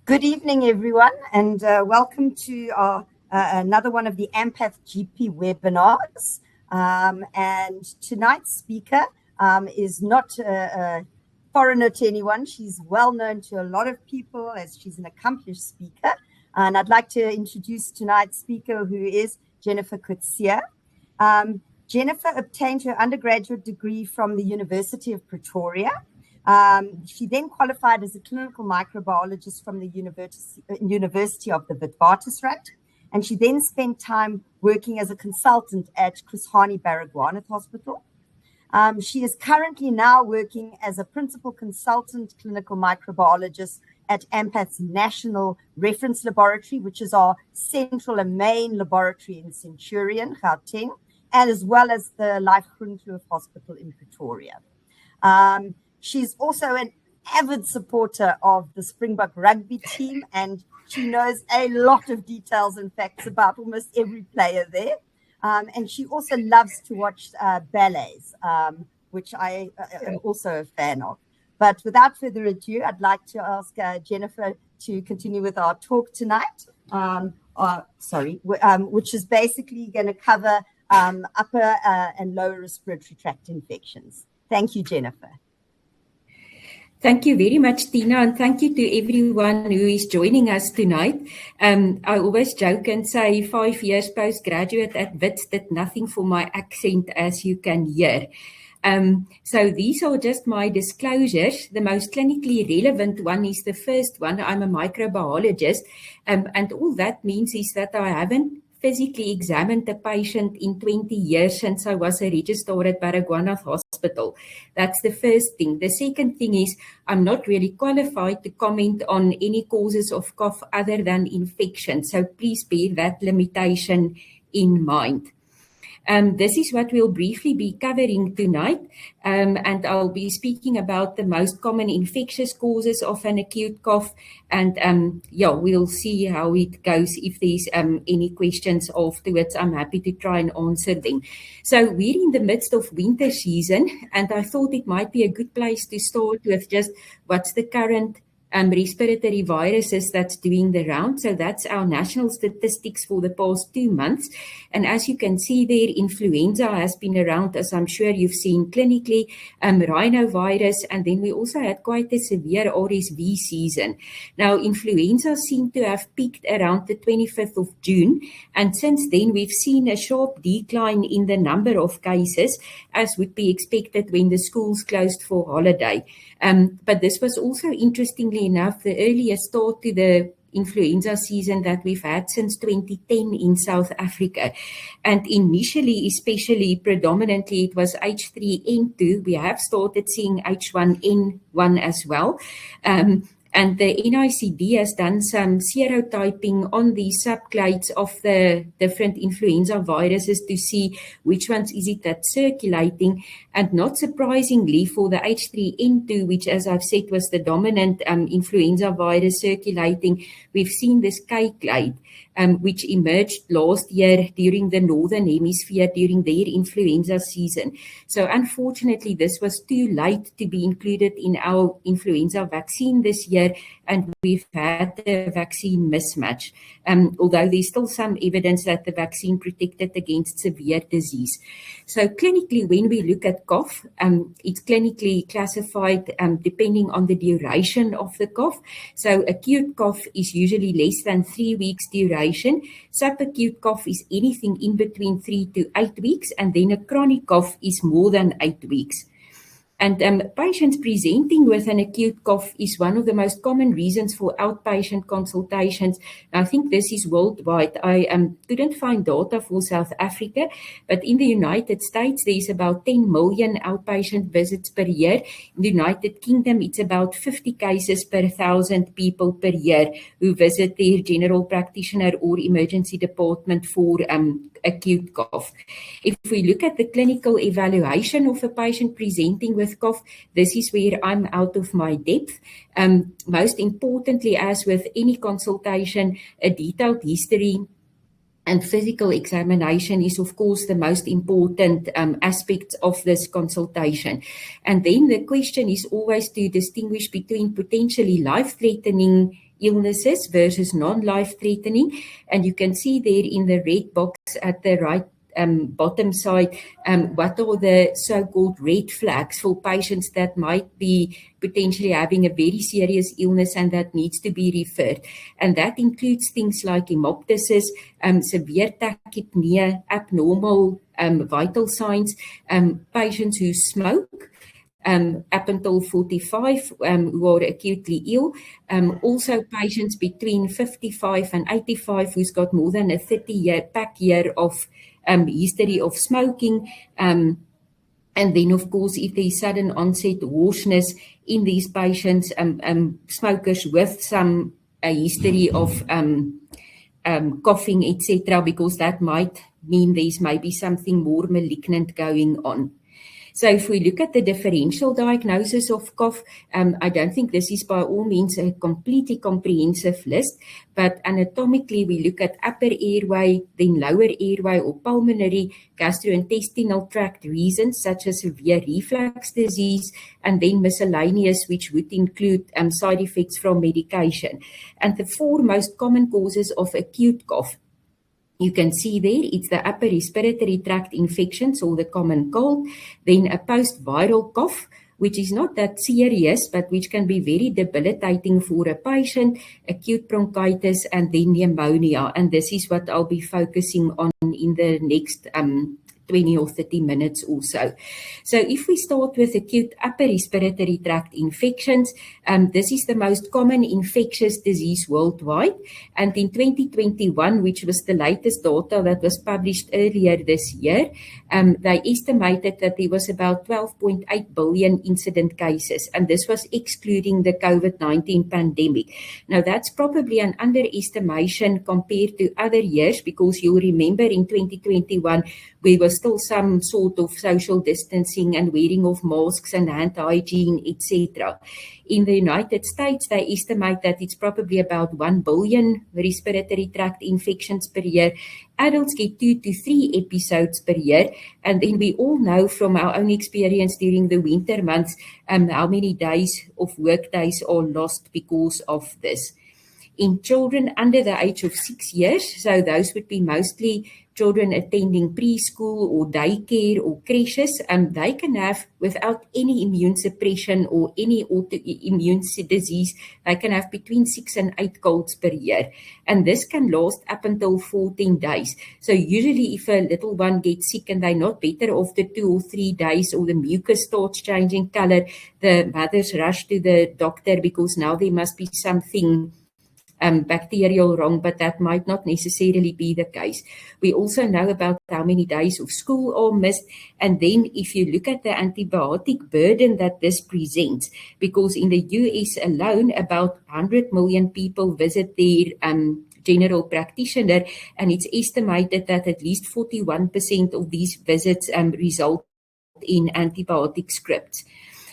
Good evening, everyone, and welcome to another one of the AMPATH GP webinars. And tonight's speaker is not a foreigner to anyone. She's well known to a lot of people as she's an accomplished speaker. And I'd like to introduce tonight's speaker, who is Jennifer Coetzee. Jennifer obtained her undergraduate degree from the University of Pretoria. She then qualified as a clinical microbiologist from the University of the Witwatersrand, and she then spent time working as a consultant at Chris Hani Baragwanath Hospital. She is currently now working as a principal consultant clinical microbiologist at AMPATH's National Reference Laboratory, which is our central and main laboratory in Centurion, Gauteng, and as well as the Life Groenkloof Hospital in Pretoria. She's also an avid supporter of the Springbok rugby team, and she knows a lot of details and facts about almost every player there. And she also loves to watch ballets, which I am also a fan of. But without further ado, I'd like to ask Jennifer to continue with our talk tonight, which is basically going to cover upper and lower respiratory tract infections. Thank you, Jennifer. Thank you very much, Tina, and thank you to everyone who is joining us tonight. I always joke and say 5 years postgraduate at WITS did nothing for my accent, as you can hear. So these are just my disclosures. The most clinically relevant one is the first one. I'm a microbiologist, and all that means is that I haven't physically examined a patient in 20 years since I was a registrar at Baragwanath Hospital. That's the first thing. The second thing is I'm not really qualified to comment on any causes of cough other than infection. So please bear that limitation in mind. This is what we'll briefly be covering tonight, and I'll be speaking about the most common infectious causes of an acute cough, and we'll see how it goes. If there's any questions afterwards, I'm happy to try and answer them. So we're in the midst of winter season, and I thought it might be a good place to start with just what's the current respiratory viruses that's doing the round. So that's our national statistics for the past 2 months. And as you can see there, influenza has been around, as I'm sure you've seen clinically, rhinovirus, and then we also had quite a severe RSV season. Now, influenza seemed to have peaked around the 25th of June, and since then we've seen a sharp decline in the number of cases, as would be expected when the schools closed for holiday. But this was also, interestingly enough, the earliest start to the influenza season that we've had since 2010 in South Africa. And initially, especially predominantly, it was H3N2. We have started seeing H1N1 as well. And the NICD has done some serotyping on the subclades of the different influenza viruses to see which ones is it that's circulating. And not surprisingly, for the H3N2, which, as I've said, was the dominant influenza virus circulating, we've seen this K-clade, which emerged last year during the Northern Hemisphere during their influenza season. So unfortunately, this was too late to be included in our influenza vaccine this year, and we've had the vaccine mismatch, although there's still some evidence that the vaccine protected against severe disease. So clinically, when we look at cough, it's clinically classified depending on the duration of the cough. So acute cough is usually less than 3 weeks duration. Subacute cough is anything in between 3 to 8 weeks, and then a chronic cough is more than 8 weeks. And patients presenting with an acute cough is one of the most common reasons for outpatient consultations. I think this is worldwide. I couldn't find data for South Africa, but in the United States, there's about 10 million outpatient visits per year. In the United Kingdom, it's about 50 cases per 1,000 people per year who visit their general practitioner or emergency department for acute cough. If we look at the clinical evaluation of a patient presenting with cough, this is where I'm out of my depth. Most importantly, as with any consultation, a detailed history and physical examination is, of course, the most important aspect of this consultation. And then the question is always to distinguish between potentially life-threatening illnesses versus non-life-threatening. And you can see there in the red box at the right bottom side, what are the so-called red flags for patients that might be potentially having a very serious illness and that needs to be referred. And that includes things like hemoptysis, severe tachypnea, abnormal vital signs, patients who smoke, up until 45 who are acutely ill, also patients between 55 and 85 who's got more than a 30-year pack year of history of smoking, and then of course if there is sudden onset hoarseness in these patients, smokers with some history of coughing, etc., because that might mean there's maybe something more malignant going on. So if we look at the differential diagnosis of cough, I don't think this is by all means a completely comprehensive list, but anatomically we look at upper airway, then lower airway or pulmonary, gastrointestinal tract reasons such as severe reflux disease, and then miscellaneous, which would include side effects from medication. And the 4 most common causes of acute cough, you can see there, it's the upper respiratory tract infections or the common cold, then a post-viral cough, which is not that serious, but which can be very debilitating for a patient, acute bronchitis, and then pneumonia. And this is what I'll be focusing on in the next 20 or 30 minutes or so. So if we start with acute upper respiratory tract infections, this is the most common infectious disease worldwide. And in 2021, which was the latest data that was published earlier this year, they estimated that there was about 12.8 billion incident cases, and this was excluding the COVID-19 pandemic. Now that's probably an underestimation compared to other years, because you'll remember in 2021, there was still some sort of social distancing and wearing of masks and hand hygiene, etc. In the United States, they estimate that it's probably about 1 billion respiratory tract infections per year. Adults get 2 to 3 episodes per year. And then we all know from our own experience during the winter months how many days of work days are lost because of this. In children under the age of 6 years, so those would be mostly children attending preschool or daycare or creches, they can have, without any immune suppression or any autoimmune disease, they can have between 6 and 8 colds per year. And this can last up until 14 days. So usually if a little one gets sick and they're not better after 2 or 3 days, or the mucus starts changing color, the mothers rush to the doctor because now there must be something bacterial wrong, but that might not necessarily be the case. We also know about how many days of school are missed, and then if you look at the antibiotic burden that this presents, because in the US alone, about 100 million people visit their general practitioner, and it's estimated that at least 41% of these visits result in antibiotic scripts.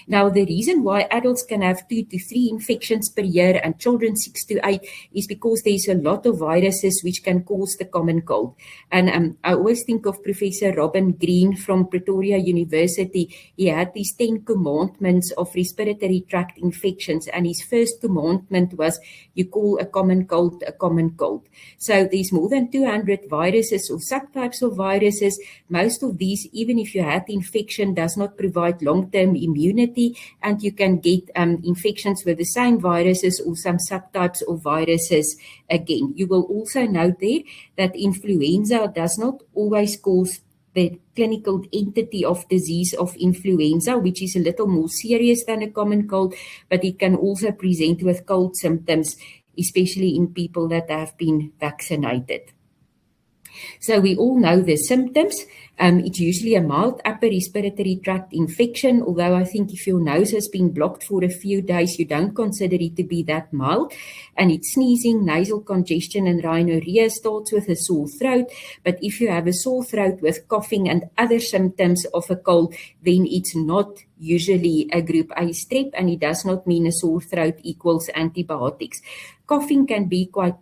Now, the reason why adults can have 2 to 3 infections per year and children 6 to 8 is because there's a lot of viruses which can cause the common cold. And I always think of Professor Robin Green from Pretoria University. He had these 10 commandments of respiratory tract infections, and his first commandment was, you call a common cold a common cold. So there's more than 200 viruses or subtypes of viruses. Most of these, even if you had the infection, does not provide long-term immunity, and you can get infections with the same viruses or some subtypes of viruses again. You will also note there that influenza does not always cause the clinical entity of disease of influenza, which is a little more serious than a common cold, but it can also present with cold symptoms, especially in people that have been vaccinated. So we all know the symptoms. It's usually a mild upper respiratory tract infection, although I think if your nose has been blocked for a few days, you don't consider it to be that mild. And it's sneezing, nasal congestion, and rhinorrhea. Starts with a sore throat. But if you have a sore throat with coughing and other symptoms of a cold, then it's not usually a group A strep, and it does not mean a sore throat equals antibiotics. Coughing can be quite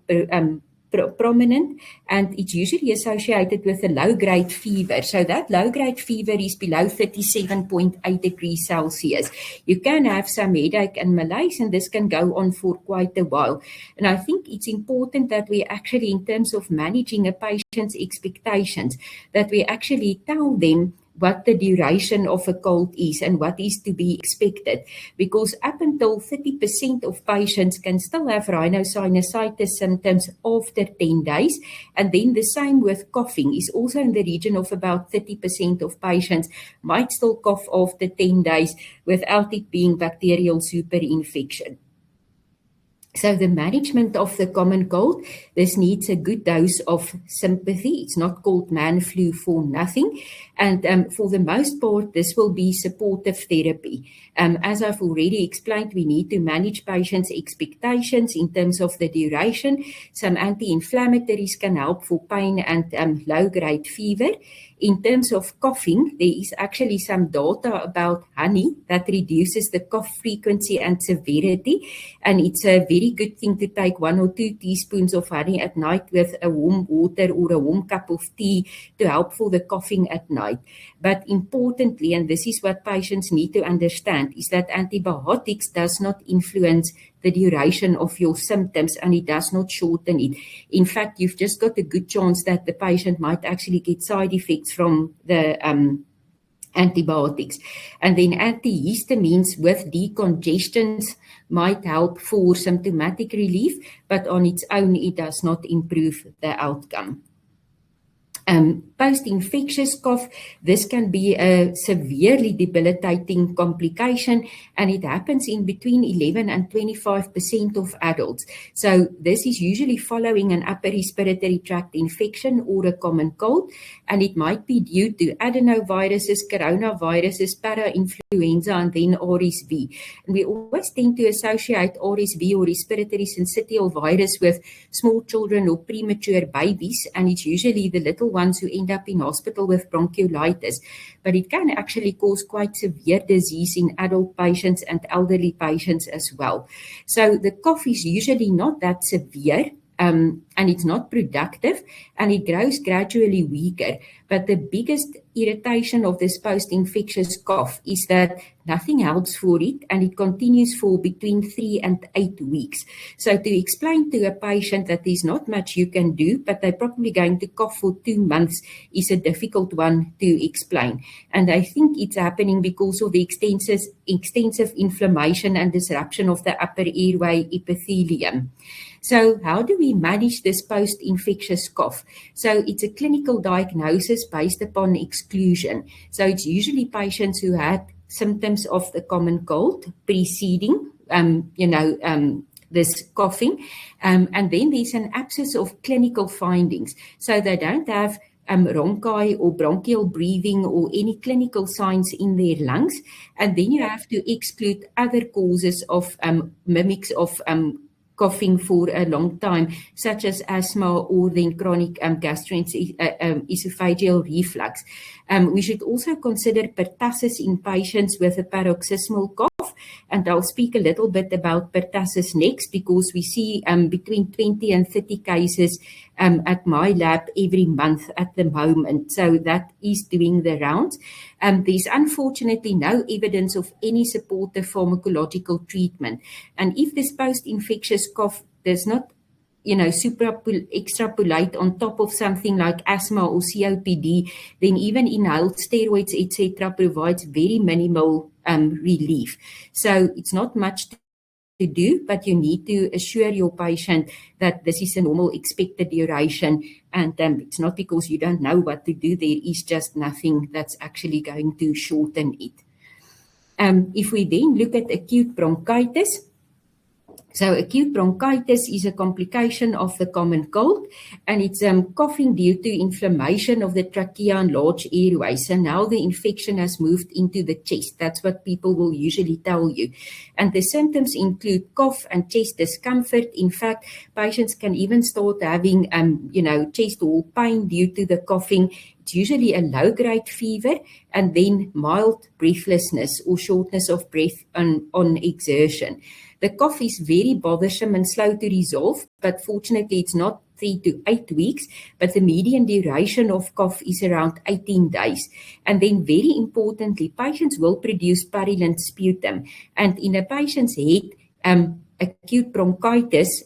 prominent, and it's usually associated with a low-grade fever. So that low-grade fever is below 37.8 degrees Celsius. You can have some headache and malaise, and this can go on for quite a while. And I think it's important that we actually, in terms of managing a patient's expectations, that we actually tell them what the duration of a cold is and what is to be expected. Because up until 30% of patients can still have rhinosinusitis symptoms after 10 days. And then the same with coughing is also in the region of about 30% of patients might still cough after 10 days without it being bacterial superinfection. So the management of the common cold, this needs a good dose of sympathy. It's not called man flu for nothing. And for the most part, this will be supportive therapy. As I've already explained, we need to manage patients' expectations in terms of the duration. Some anti-inflammatories can help for pain and low-grade fever. In terms of coughing, there is actually some data about honey that reduces the cough frequency and severity. And it's a very good thing to take 1 or 2 teaspoons of honey at night with a warm water or a warm cup of tea to help for the coughing at night. But importantly, and this is what patients need to understand, is that antibiotics does not influence the duration of your symptoms, and it does not shorten it. In fact, you've just got a good chance that the patient might actually get side effects from the antibiotics. And then antihistamines with decongestants might help for symptomatic relief, but on its own, it does not improve the outcome. Post-infectious cough, this can be a severely debilitating complication, and it happens in between 11 and 25% of adults. So this is usually following an upper respiratory tract infection or a common cold, and it might be due to adenoviruses, coronaviruses, parainfluenza, and then RSV. And we always tend to associate RSV or respiratory syncytial virus with small children or premature babies, and it's usually the little ones who end up in hospital with bronchiolitis, but it can actually cause quite severe disease in adult patients and elderly patients as well. So the cough is usually not that severe, and it's not productive, and it grows gradually weaker. But the biggest irritation of this post-infectious cough is that nothing helps for it, and it continues for between 3 and 8 weeks. So to explain to a patient that there's not much you can do, but they're probably going to cough for 2 months is a difficult one to explain. And I think it's happening because of the extensive inflammation and disruption of the upper airway epithelium. So how do we manage this post-infectious cough? So it's a clinical diagnosis based upon exclusion. So it's usually patients who had symptoms of the common cold preceding, this coughing. And then there's an absence of clinical findings. So they don't have rhonchi or bronchial breathing or any clinical signs in their lungs. And then you have to exclude other causes of mimics of coughing for a long time, such as asthma or then chronic gastroesophageal reflux. We should also consider pertussis in patients with a paroxysmal cough, and I'll speak a little bit about pertussis next, because we see between 20 and 30 cases at my lab every month at the moment. So that is doing the rounds. There's unfortunately no evidence of any supportive pharmacological treatment. And if this post-infectious cough does not extrapolate on top of something like asthma or COPD, then even inhaled steroids, etc., provides very minimal relief. So it's not much to do, but you need to assure your patient that this is a normal expected duration, and it's not because you don't know what to do. There is just nothing that's actually going to shorten it. If we then look at acute bronchitis, so acute bronchitis is a complication of the common cold, and it's coughing due to inflammation of the trachea and large airways. So now the infection has moved into the chest. That's what people will usually tell you. And the symptoms include cough and chest discomfort. In fact, patients can even start having, chest wall pain due to the coughing. It's usually a low-grade fever, and then mild breathlessness or shortness of breath on exertion. The cough is very bothersome and slow to resolve, but fortunately it's not 3 to 8 weeks, but the median duration of cough is around 18 days. And then very importantly, patients will produce purulent sputum. And in a patient's head, acute bronchitis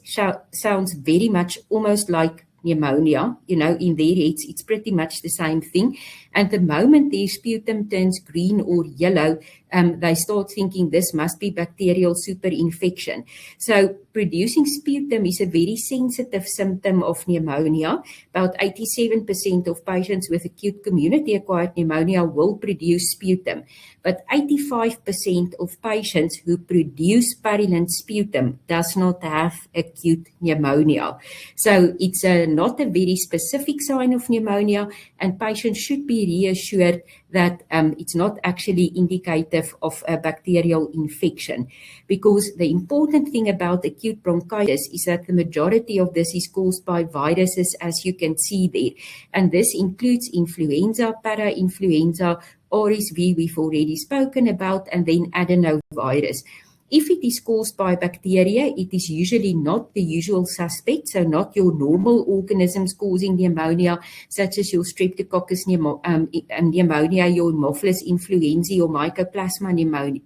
sounds very much almost like pneumonia, in their heads, it's pretty much the same thing. And the moment their sputum turns green or yellow, they start thinking this must be bacterial superinfection. So producing sputum is a very sensitive symptom of pneumonia. About 87% of patients with acute community-acquired pneumonia will produce sputum, but 85% of patients who produce purulent sputum does not have acute pneumonia. So it's not a very specific sign of pneumonia, and patients should be reassured that it's not actually indicative of a bacterial infection, because the important thing about acute bronchitis is that the majority of this is caused by viruses, as you can see there, and this includes influenza, parainfluenza, RSV we've already spoken about, and then adenovirus. If it is caused by bacteria, it is usually not the usual suspect, so not your normal organisms causing pneumonia, such as your Streptococcus pneumonia, your Haemophilus influenzae, or Mycoplasma pneumonia.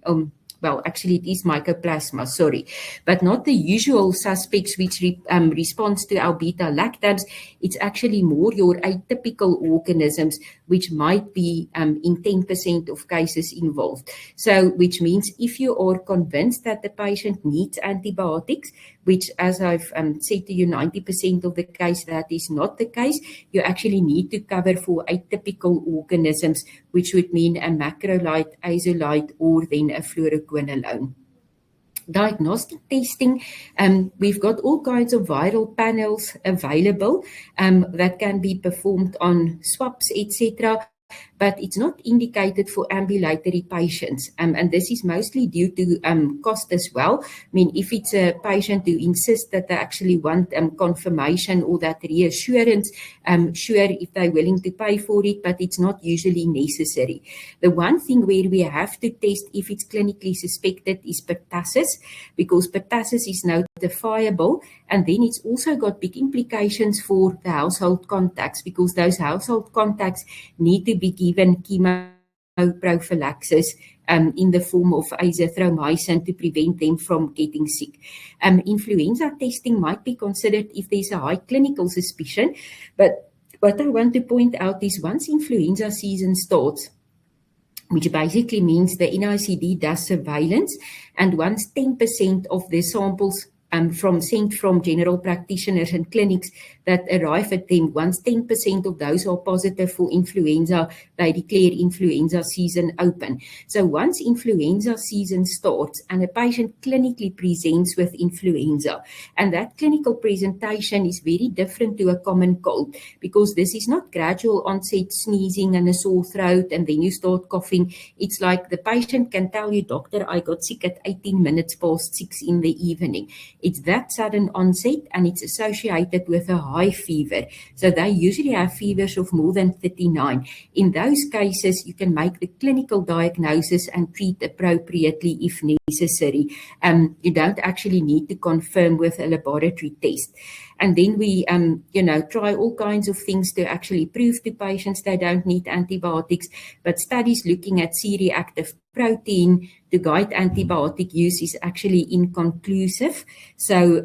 Well, actually it is Mycoplasma, sorry, but not the usual suspects which responds to our beta-lactams. It's actually more your atypical organisms, which might be in 10% of cases involved. So, which means if you are convinced that the patient needs antibiotics, which, as I've said to you, 90% of the case that is not the case, you actually need to cover for atypical organisms, which would mean a macrolide, azolite, or then a fluoroquinolone. Diagnostic testing, we've got all kinds of viral panels available that can be performed on swabs, etc., but it's not indicated for ambulatory patients. And this is mostly due to cost as well. I mean, if it's a patient who insists that they actually want confirmation or that reassurance, sure, if they're willing to pay for it, but it's not usually necessary. The one thing where we have to test if it's clinically suspected is pertussis, because pertussis is notifiable, and then it's also got big implications for the household contacts, because those household contacts need to be given chemoprophylaxis in the form of azithromycin to prevent them from getting sick. Influenza testing might be considered if there's a high clinical suspicion, but what I want to point out is once influenza season starts, which basically means the NICD does surveillance, and once 10% of the samples sent from general practitioners and clinics that arrive at them, once 10% of those are positive for influenza, they declare influenza season open. So once influenza season starts and a patient clinically presents with influenza, and that clinical presentation is very different to a common cold, because this is not gradual onset sneezing and a sore throat and then you start coughing. It's like the patient can tell you, doctor, I got sick at 18 minutes past 6 in the evening. It's that sudden onset, and it's associated with a high fever. So they usually have fevers of more than 39. In those cases, you can make the clinical diagnosis and treat appropriately if necessary. You don't actually need to confirm with a laboratory test. And then we, try all kinds of things to actually prove to patients they don't need antibiotics. But studies looking at C-reactive protein to guide antibiotic use is actually inconclusive. So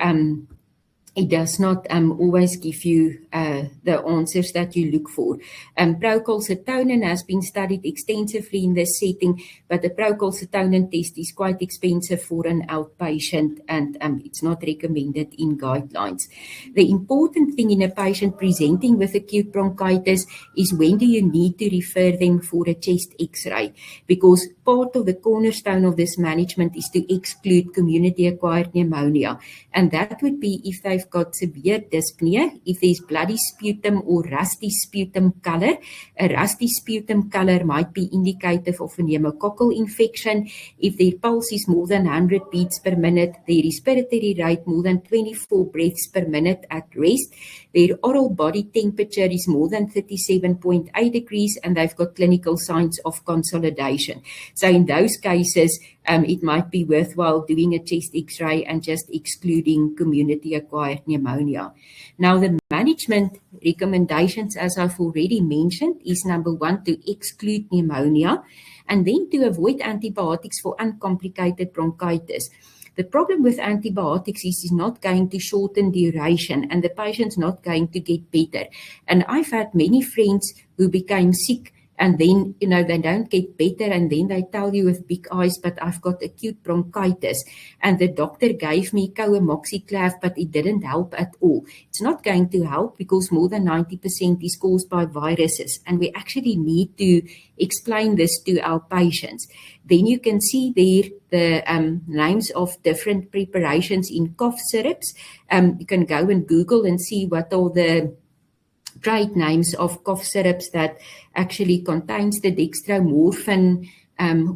it does not always give you the answers that you look for. Procalcitonin has been studied extensively in this setting, but the procalcitonin test is quite expensive for an outpatient, and it's not recommended in guidelines. The important thing in a patient presenting with acute bronchitis is when do you need to refer them for a chest X-ray, because part of the cornerstone of this management is to exclude community-acquired pneumonia, and that would be if they've got severe dyspnea, if there's bloody sputum or rusty sputum color. A rusty sputum color might be indicative of a pneumococcal infection. If their pulse is more than 100 beats per minute, their respiratory rate more than 24 breaths per minute at rest, their oral body temperature is more than 37.8 degrees, and they've got clinical signs of consolidation. So in those cases, it might be worthwhile doing a chest X-ray and just excluding community-acquired pneumonia. Now, the management recommendations, as I've already mentioned, is number 1, to exclude pneumonia, and then to avoid antibiotics for uncomplicated bronchitis. The problem with antibiotics is it's not going to shorten duration, and the patient's not going to get better. And I've had many friends who became sick, and then, they don't get better, and then they tell you with big eyes, but I've got acute bronchitis. And the doctor gave me Coamoxiclav, but it didn't help at all. It's not going to help because more than 90% is caused by viruses. And we actually need to explain this to our patients. Then you can see there the names of different preparations in cough syrups. You can go and Google and see what are the trade names of cough syrups that actually contains the dextromorphin,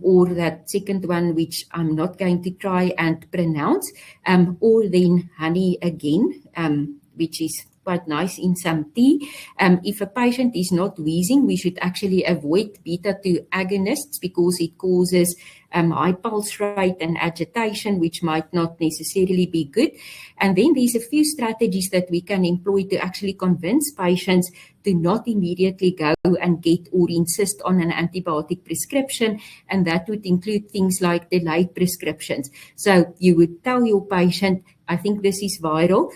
or that second one, which I'm not going to try and pronounce, or then honey again, which is quite nice in some tea. If a patient is not wheezing, we should actually avoid beta-2 agonists because it causes high pulse rate and agitation, which might not necessarily be good. And then there's a few strategies that we can employ to actually convince patients to not immediately go and get or insist on an antibiotic prescription, and that would include things like delayed prescriptions. So you would tell your patient, I think this is viral,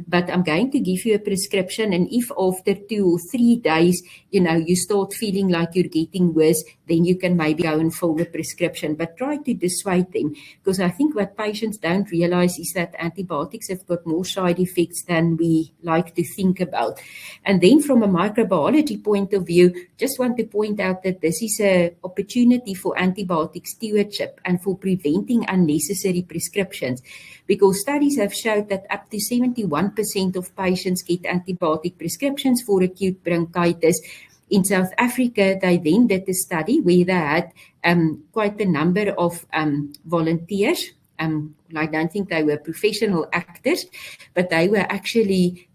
but I'm going to give you a prescription, and if after 2 or 3 days, you start feeling like you're getting worse, then you can maybe go and fill the prescription, but try to dissuade them, because I think what patients don't realize is that antibiotics have got more side effects than we like to think about. And then from a microbiology point of view, just want to point out that this is an opportunity for antibiotic stewardship and for preventing unnecessary prescriptions, because studies have showed that up to 71% of patients get antibiotic prescriptions for acute bronchitis. In South Africa, they then did a study where they had quite a number of volunteers. I don't think they were professional actors, but they were actually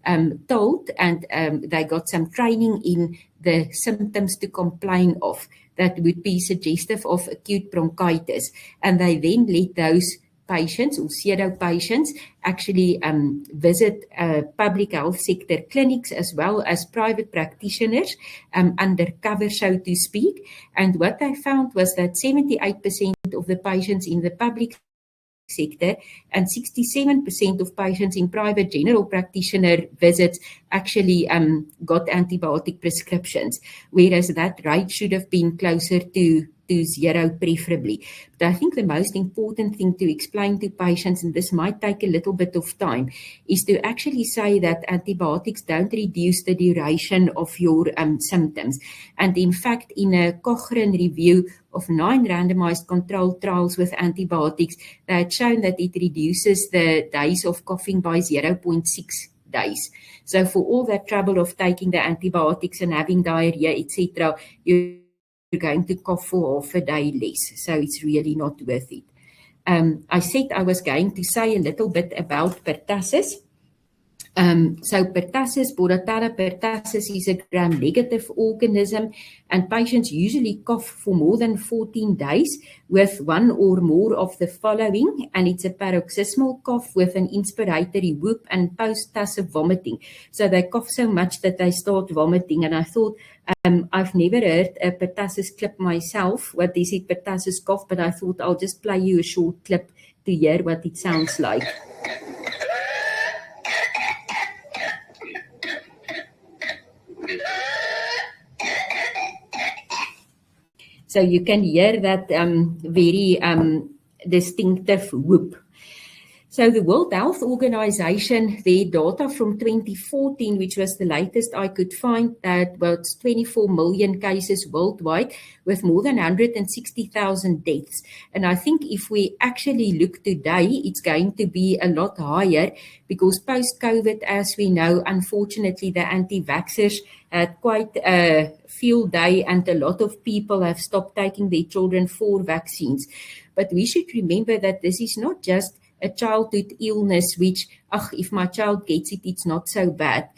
told, and they got some training in the symptoms to complain of that would be suggestive of acute bronchitis. And they then let those patients or pseudo patients actually visit public health sector clinics as well as private practitioners undercover, so to speak. And what they found was that 78% of the patients in the public sector and 67% of patients in private general practitioner visits actually got antibiotic prescriptions, whereas that rate should have been closer to zero preferably. But I think the most important thing to explain to patients, and this might take a little bit of time, is to actually say that antibiotics don't reduce the duration of your symptoms. And in fact, in a Cochrane review of 9 randomized controlled trials with antibiotics, they had shown that it reduces the days of coughing by 0.6 days. So for all that trouble of taking the antibiotics and having diarrhea, etc., you're going to cough for half a day less. So it's really not worth it. I said I was going to say a little bit about pertussis. So pertussis, Bordetella pertussis, is a gram-negative organism, and patients usually cough for more than 14 days with one or more of the following, and it's a paroxysmal cough with an inspiratory whoop and post-tussive vomiting. So they cough so much that they start vomiting, and I thought, I've never heard a pertussis clip myself, what is it, pertussis cough, but I thought I'll just play you a short clip to hear what it sounds like. So you can hear that very distinctive whoop. So the World Health Organization, their data from 2014, which was the latest I could find, that was 24 million cases worldwide with more than 160,000 deaths. And I think if we actually look today, it's going to be a lot higher, because post-COVID, as we know, unfortunately, the anti-vaxxers had quite a field day, and a lot of people have stopped taking their children for vaccines. But we should remember that this is not just a childhood illness, which, if my child gets it, it's not so bad.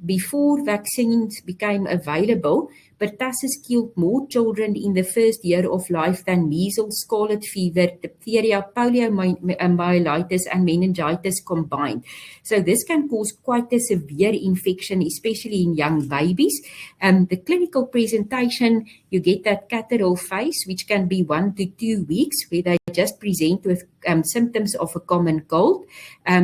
Before vaccines became available, pertussis killed more children in the first year of life than measles, scarlet fever, diphtheria, poliomyelitis, and meningitis combined. So this can cause quite a severe infection, especially in young babies. The clinical presentation, you get that catarrhal phase, which can be 1 to 2 weeks, where they just present with symptoms of a common cold,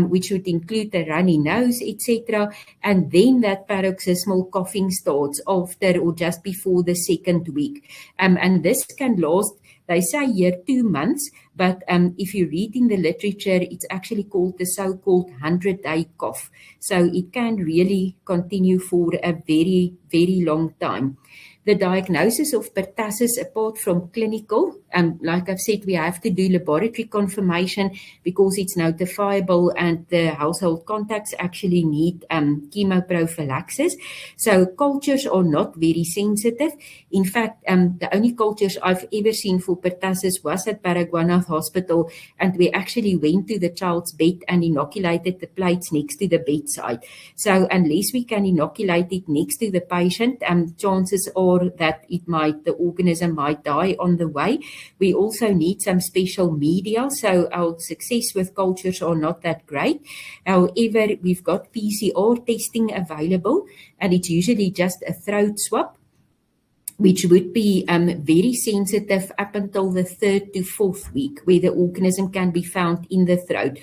which would include a runny nose, etc. And then that paroxysmal coughing starts after or just before the second week. And this can last, they say here, 2 months, but if you read in the literature, it's actually called the so-called 100-day cough. So it can really continue for a very, very long time. The diagnosis of pertussis, apart from clinical, like I've said, we have to do laboratory confirmation because it's notifiable and the household contacts actually need chemoprophylaxis. So cultures are not very sensitive. In fact, the only cultures I've ever seen for pertussis was at Baragwanath Hospital, and we actually went to the child's bed and inoculated the plates next to the bedside. So unless we can inoculate it next to the patient, chances are that the organism might die on the way. We also need some special media, so our success with cultures are not that great. However, we've got PCR testing available, and it's usually just a throat swab, which would be very sensitive up until the 3rd to 4th week, where the organism can be found in the throat.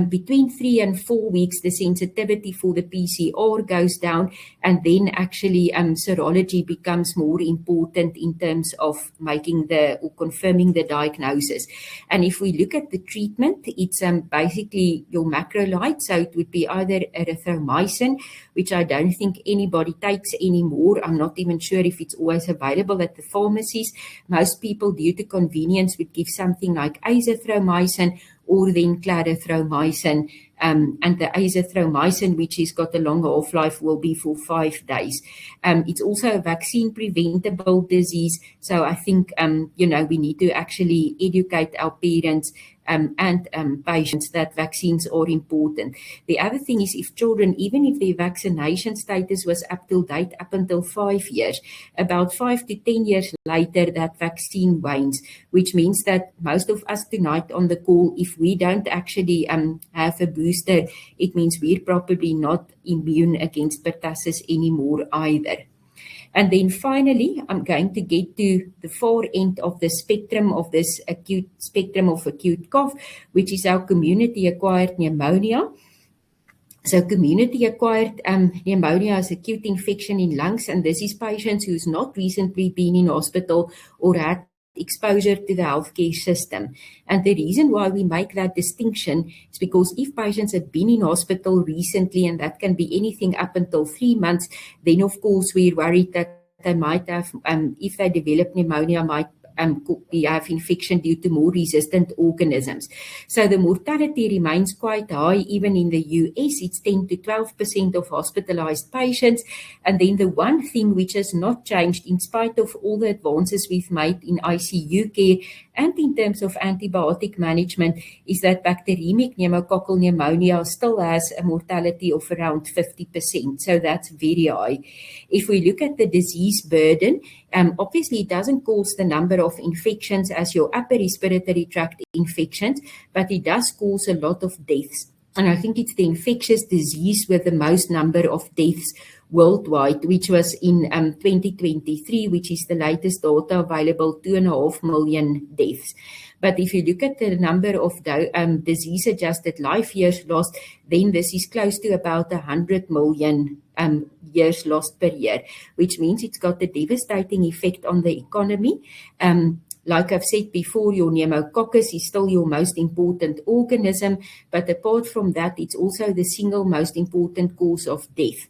Between 3 and 4 weeks, the sensitivity for the PCR goes down, and then actually serology becomes more important in terms of making or confirming the diagnosis. And if we look at the treatment, it's basically your macrolide, so it would be either erythromycin, which I don't think anybody takes anymore. I'm not even sure if it's always available at the pharmacies. Most people, due to convenience, would give something like azithromycin or then clarithromycin. And the azithromycin, which has got a longer half-life, will be for 5 days. It's also a vaccine-preventable disease, so I think we need to actually educate our parents and patients that vaccines are important. The other thing is, if children, even if their vaccination status was up till date up until 5 years, about 5 to 10 years later, that vaccine wanes, which means that most of us tonight on the call, if we don't actually have a booster, it means we're probably not immune against pertussis anymore either. And then finally, I'm going to get to the far end of the spectrum of this acute cough, which is our community-acquired pneumonia. So community-acquired pneumonia is acute infection in lungs, and this is patients who's not recently been in hospital or had exposure to the healthcare system. And the reason why we make that distinction is because if patients have been in hospital recently, and that can be anything up until 3 months, then of course we're worried that they might have, if they develop pneumonia, might have infection due to more resistant organisms. So the mortality remains quite high. Even in the US, it's 10 to 12% of hospitalized patients. And then the one thing which has not changed, in spite of all the advances we've made in ICU care and in terms of antibiotic management, is that bacteremic pneumococcal pneumonia still has a mortality of around 50%. So that's very high. If we look at the disease burden, obviously it doesn't cause the number of infections as your upper respiratory tract infections, but it does cause a lot of deaths. And I think it's the infectious disease with the most number of deaths worldwide, which was in 2023, which is the latest data available, 2.5 million deaths. But if you look at the number of disease-adjusted life years lost, then this is close to about 100 million years lost per year, which means it's got a devastating effect on the economy. Like I've said before, your pneumococcus is still your most important organism, but apart from that, it's also the single most important cause of death,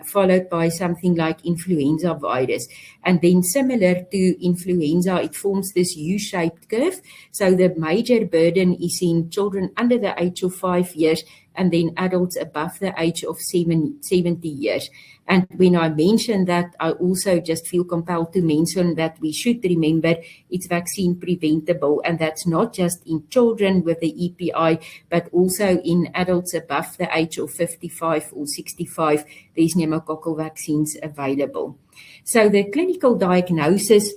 followed by something like influenza virus. And then similar to influenza, it forms this U-shaped curve. So the major burden is in children under the age of 5 years, and then adults above the age of 70 years. And when I mention that, I also just feel compelled to mention that we should remember it's vaccine preventable, and that's not just in children with the EPI, but also in adults above the age of 55 or 65, there's pneumococcal vaccines available. So the clinical diagnosis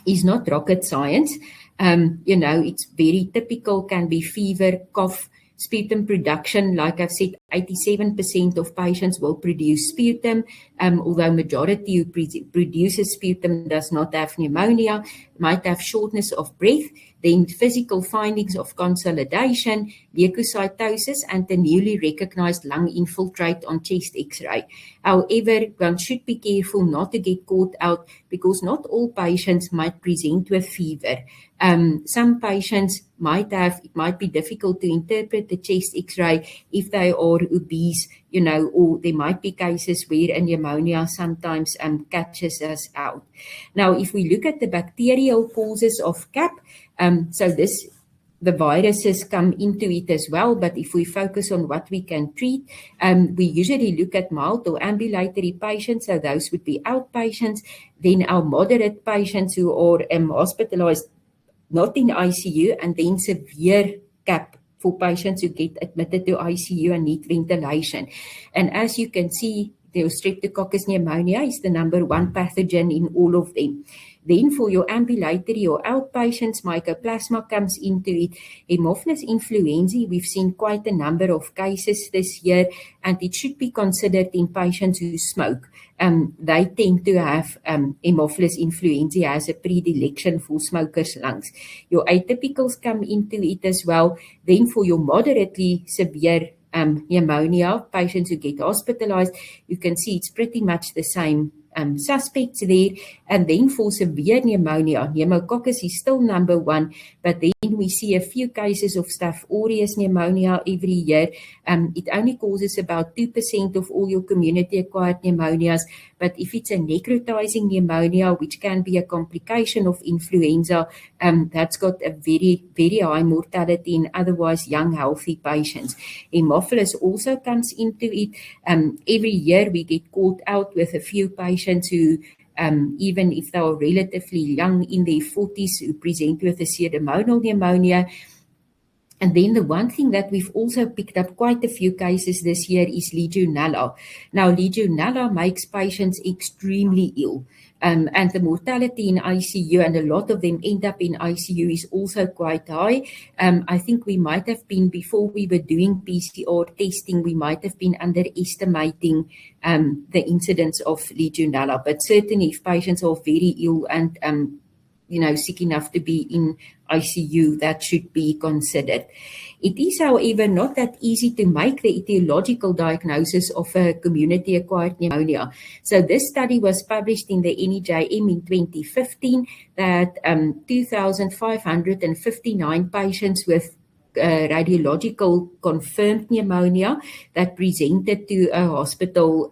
is not rocket science. It's very typical, can be fever, cough, sputum production. Like I've said, 87% of patients will produce sputum, although majority who produces sputum does not have pneumonia, might have shortness of breath. Then physical findings of consolidation, leukocytosis, and the newly recognized lung infiltrate on chest X-ray. However, one should be careful not to get caught out because not all patients might present with fever. Some patients it might be difficult to interpret the chest X-ray if they are obese, or there might be cases where a pneumonia sometimes catches us out. Now, if we look at the bacterial causes of CAP, the viruses come into it as well, but if we focus on what we can treat, we usually look at mild or ambulatory patients, so those would be outpatients. Then our moderate patients who are hospitalized, not in ICU, and then severe CAP for patients who get admitted to ICU and need ventilation. And as you can see, the Streptococcus pneumonia is the number one pathogen in all of them. Then for your ambulatory or outpatients, Mycoplasma comes into it. Haemophilus influenzae, we've seen quite a number of cases this year, and it should be considered in patients who smoke. They tend to have Haemophilus influenzae as a predilection for smokers' lungs. Your atypicals come into it as well. Then for your moderately severe pneumonia, patients who get hospitalized, you can see it's pretty much the same suspects there. And then for severe pneumonia, pneumococcus is still number one, but then we see a few cases of Staph aureus pneumonia every year. It only causes about 2% of all your community-acquired pneumonias, but if it's a necrotizing pneumonia, which can be a complication of influenza, that's got a very, very high mortality in otherwise young, healthy patients. Haemophilus also comes into it. Every year we get caught out with a few patients who, even if they are relatively young, in their 40s, who present with a pseudomonal pneumonia. And then the one thing that we've also picked up quite a few cases this year is Legionella. Now, Legionella makes patients extremely ill. And the mortality in ICU, and a lot of them end up in ICU, is also quite high. I think we might have been, before we were doing PCR testing, we might have been underestimating the incidence of Legionella. But certainly if patients are very ill and sick enough to be in ICU, that should be considered. It is, however, not that easy to make the etiological diagnosis of a community-acquired pneumonia. So this study was published in the NEJM in 2015 that 2,559 patients with radiological confirmed pneumonia that presented to a hospital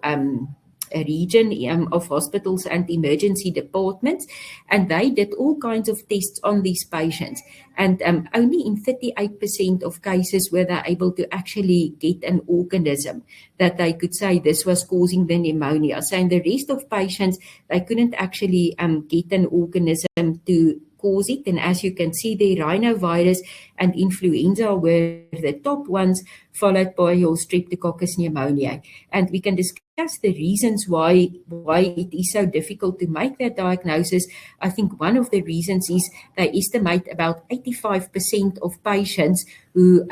a region of hospitals and emergency departments, and they did all kinds of tests on these patients. And only in 38% of cases were they able to actually get an organism that they could say this was causing the pneumonia. So in the rest of patients, they couldn't actually get an organism to cause it. And as you can see, the rhinovirus and influenza were the top ones, followed by your Streptococcus pneumoniae. And we can discuss the reasons why it is so difficult to make that diagnosis. I think one of the reasons is they estimate about 85% of patients who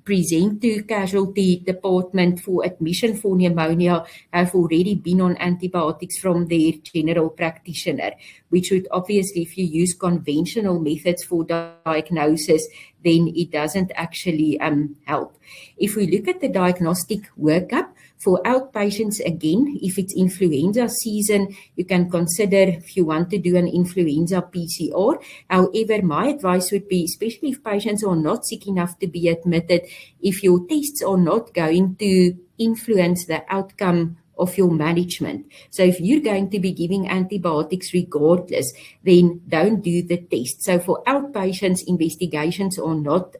present to casualty department for admission for pneumonia have already been on antibiotics from their general practitioner, which would obviously, if you use conventional methods for diagnosis, then it doesn't actually help. If we look at the diagnostic workup for outpatients, again, if it's influenza season, you can consider if you want to do an influenza PCR. However, my advice would be, especially if patients are not sick enough to be admitted, if your tests are not going to influence the outcome of your management. So if you're going to be giving antibiotics regardless, then don't do the test. So for outpatients, investigations are not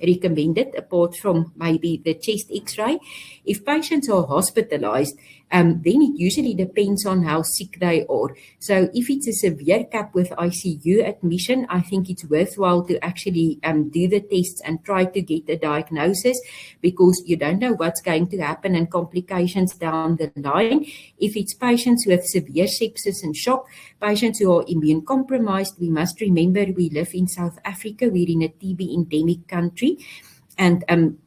recommended apart from maybe the chest x-ray. If patients are hospitalized, then it usually depends on how sick they are. So if it's a severe CAP with ICU admission, I think it's worthwhile to actually do the tests and try to get a diagnosis, because you don't know what's going to happen and complications down the line. If it's patients with severe sepsis and shock, patients who are immune compromised, we must remember we live in South Africa, we're in a TB endemic country. And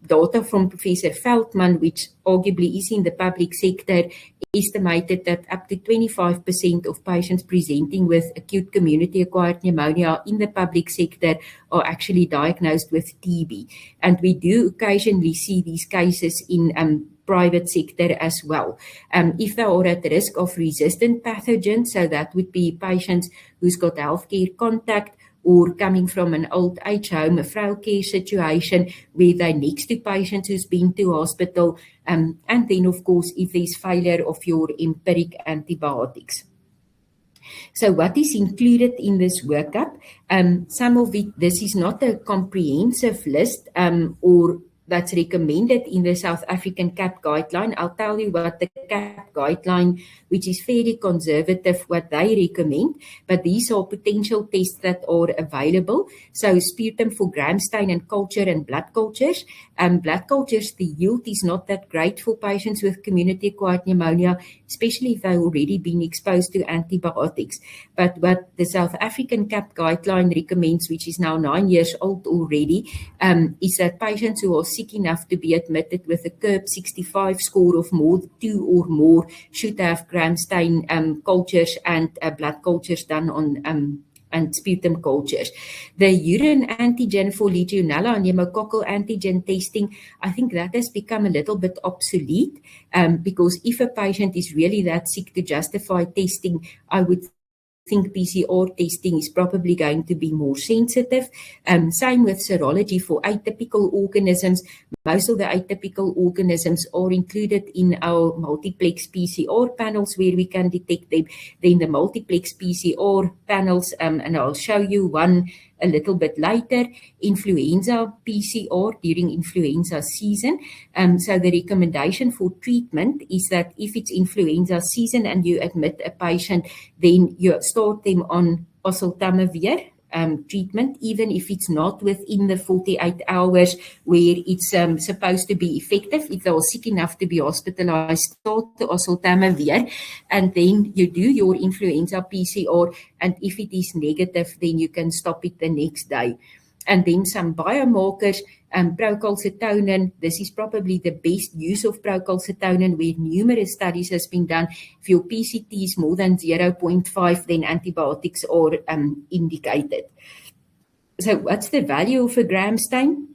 data from Professor Feldman, which arguably is in the public sector, estimated that up to 25% of patients presenting with acute community-acquired pneumonia in the public sector are actually diagnosed with TB. And we do occasionally see these cases in private sector as well. If they are at risk of resistant pathogens, so that would be patients who's got healthcare contact, or coming from an old age home, a frail care situation where they're next to patients who's been to hospital, and then of course if there's failure of your empiric antibiotics. So what is included in this workup? Some of it, this is not a comprehensive list or that's recommended in the South African CAP guideline. I'll tell you what the CAP guideline, which is fairly conservative, what they recommend, but these are potential tests that are available. So sputum for gram stain and culture and blood cultures. Blood cultures, the yield is not that great for patients with community-acquired pneumonia, especially if they've already been exposed to antibiotics. But what the South African CAP guideline recommends, which is now 9 years old already, is that patients who are sick enough to be admitted with a CURB 65 score of more, 2 or more, should have gram stain cultures and blood cultures done on and sputum cultures. The urine antigen for Legionella and pneumococcal antigen testing, I think that has become a little bit obsolete, because if a patient is really that sick to justify testing, I would think PCR testing is probably going to be more sensitive. Same with serology for atypical organisms. Most of the atypical organisms are included in our multiplex PCR panels where we can detect them. Then the multiplex PCR panels, and I'll show you one a little bit later, influenza PCR during influenza season. So the recommendation for treatment is that if it's influenza season and you admit a patient, then you start them on oseltamivir treatment, even if it's not within the 48 hours where it's supposed to be effective. If they are sick enough to be hospitalized, start the oseltamivir, and then you do your influenza PCR, and if it is negative, then you can stop it the next day. And then some biomarkers, procalcitonin. This is probably the best use of procalcitonin, where numerous studies has been done. If your PCT is more than 0.5, then antibiotics are indicated. So what's the value of a gram stain?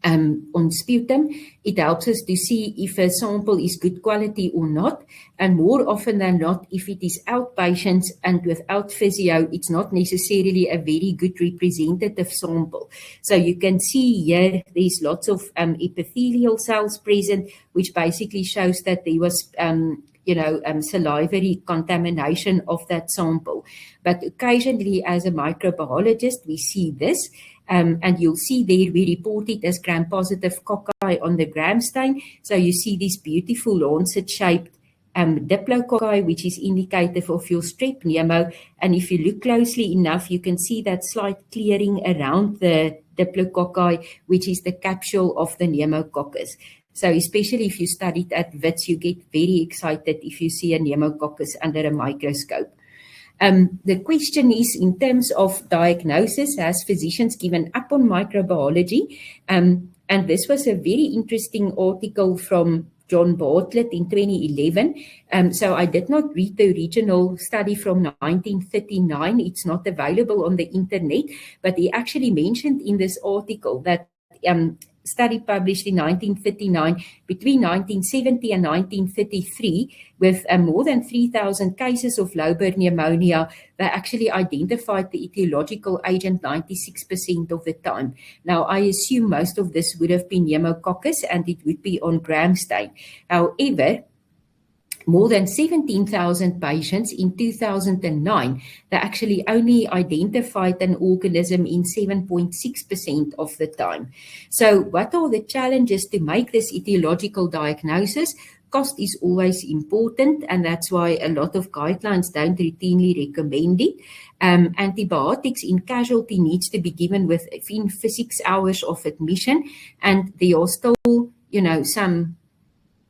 On sputum, it helps us to see if a sample is good quality or not, and more often than not, if it is outpatients and without physio, it's not necessarily a very good representative sample. So you can see here there's lots of epithelial cells present, which basically shows that there was salivary contamination of that sample. But occasionally, as a microbiologist, we see this. And you'll see there we report it as gram-positive cocci on the gram stain. So you see this beautiful lancet-shaped diplococci, which is indicative of your strep pneumo. And if you look closely enough, you can see that slight clearing around the diplococci, which is the capsule of the pneumococcus. So especially if you studied at Wits, you get very excited if you see a pneumococcus under a microscope. The question is, in terms of diagnosis, has physicians given up on microbiology? And this was a very interesting article from John Bartlett in 2011. So I did not read the original study from 1939. It's not available on the internet, but he actually mentioned in this article that study published in 1939, between 1970 and 1933, with more than 3,000 cases of lobar pneumonia, they actually identified the etiological agent 96% of the time. Now, I assume most of this would have been pneumococcus, and it would be on gram stain. However, more than 17,000 patients in 2009, they actually only identified an organism in 7.6% of the time. So what are the challenges to make this etiological diagnosis? Cost is always important, and that's why a lot of guidelines don't routinely recommend it. Antibiotics in casualty needs to be given within 6 hours of admission, and there are still, some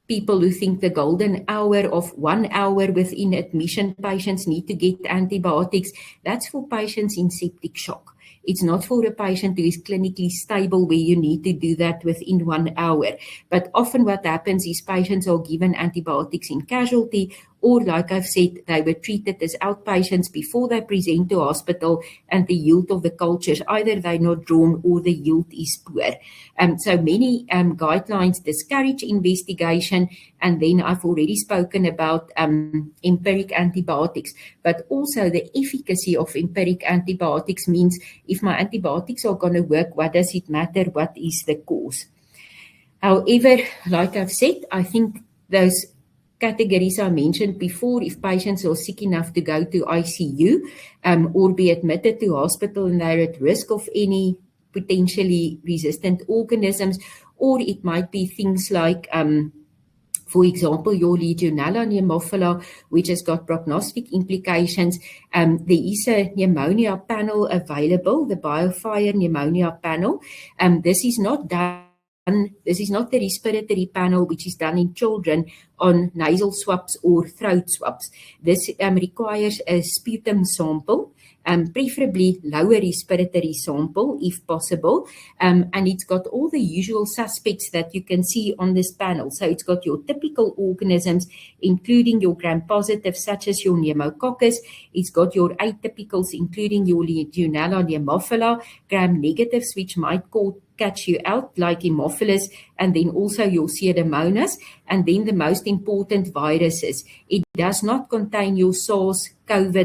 people who think the golden hour of 1 hour within admission, patients need to get antibiotics. That's for patients in septic shock. It's not for a patient who is clinically stable where you need to do that within 1 hour. But often what happens is patients are given antibiotics in casualty, or like I've said, they were treated as outpatients before they present to hospital, and the yield of the cultures, either they're not drawn or the yield is poor. So many guidelines discourage investigation, and then I've already spoken about empiric antibiotics, but also the efficacy of empiric antibiotics means if my antibiotics are going to work, what does it matter? What is the cause? However, like I've said, I think those categories I mentioned before, if patients are sick enough to go to ICU or be admitted to hospital and they're at risk of any potentially resistant organisms, or it might be things like, for example, your Legionella pneumophila, which has got prognostic implications. There is a pneumonia panel available, the BioFire pneumonia panel. This is not the respiratory panel which is done in children on nasal swabs or throat swabs. This requires a sputum sample, preferably lower respiratory sample if possible, and it's got all the usual suspects that you can see on this panel. So it's got your typical organisms, including your gram-positive, such as your pneumococcus. It's got your atypicals, including your Legionella pneumophila, gram-negatives, which might catch you out, like Haemophilus, and then also your Pseudomonas, and then the most important viruses. It does not contain your SARS-CoV